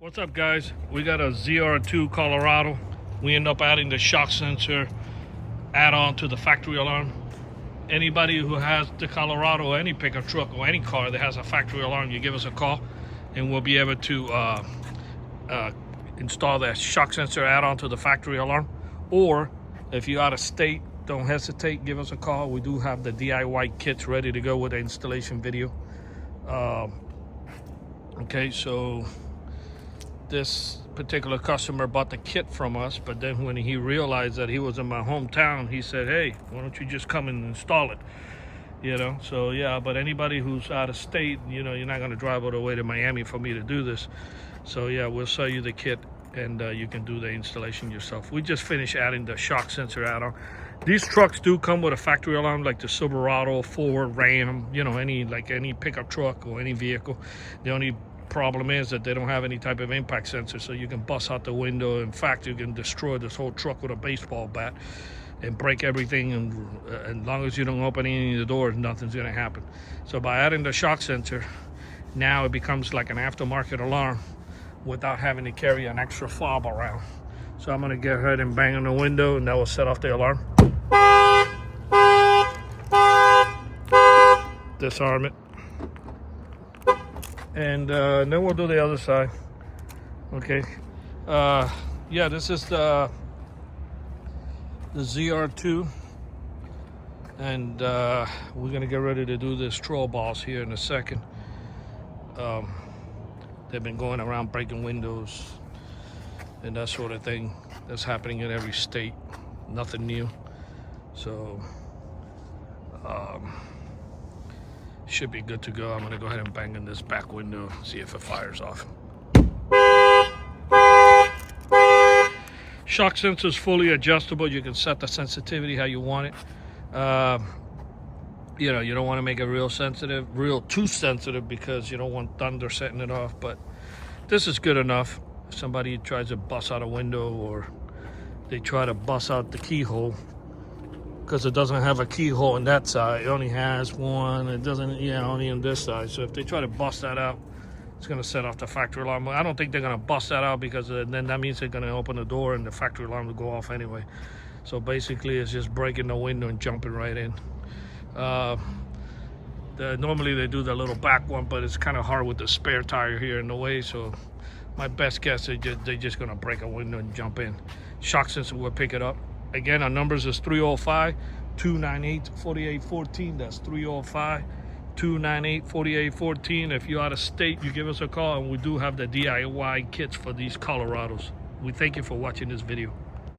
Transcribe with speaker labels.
Speaker 1: What's up, guys? We got a ZR2 Colorado. We end up adding the shock sensor add-on to the factory alarm. Anybody who has the Colorado or any pickup truck or any car that has a factory alarm, you give us a call and we'll be able to install that shock sensor add-on to the factory alarm. Or if you're out of state, don't hesitate, give us a call. We do have the DIY kits ready to go with the installation video. Okay, so this particular customer bought the kit from us, but then when he realized that he was in my hometown, he said, hey, why don't you just come and install it? So yeah, but anybody who's out of state, you're not going to drive all the way to Miami for me to do this. So yeah, we'll sell you the kit and you can do the installation yourself. We just finished adding the shock sensor add-on. These trucks do come with a factory alarm, like the Silverado, Ford, Ram, any pickup truck or any vehicle. The only problem is that they don't have any type of impact sensor, so you can bust out the window. In fact, you can destroy this whole truck with a baseball bat and break everything, and as long as you don't open any of the doors, nothing's going to happen. So by adding the shock sensor, now it becomes like an aftermarket alarm without having to carry an extra fob around. So I'm going to get ahead and bang on the window, and that will set off the alarm. Disarm it. And then we'll do the other side. Okay. Yeah, this is the ZR2. And we're going to get ready to do this troll balls here in a second. They've been going around breaking windows and that sort of thing. That's happening in every state. Nothing new. So should be good to go. I'm gonna go ahead and bang in this back window, see if it fires off. Shock sensor is fully adjustable. You can set the sensitivity how you want it. You don't want to make it real too sensitive, because you don't want thunder setting it off. But this is good enough. If somebody tries to bust out a window, or they try to bust out the keyhole, because it doesn't have a keyhole on that side, it only has one. It doesn't, only on this side. So if they try to bust that out, it's going to set off the factory alarm. I don't think they're going to bust that out, because then that means they're going to open the door and the factory alarm will go off anyway. So basically it's just breaking the window and jumping right in. Normally they do the little back one, but it's kind of hard with the spare tire here in the way. So my best guess is they're just going to break a window and jump in. Shock sensor will pick it up. Again, our numbers is 305-298-4814. That's 305-298-4814. If you're out of state, you give us a call, and we do have the DIY kits for these Colorados. We thank you for watching this video.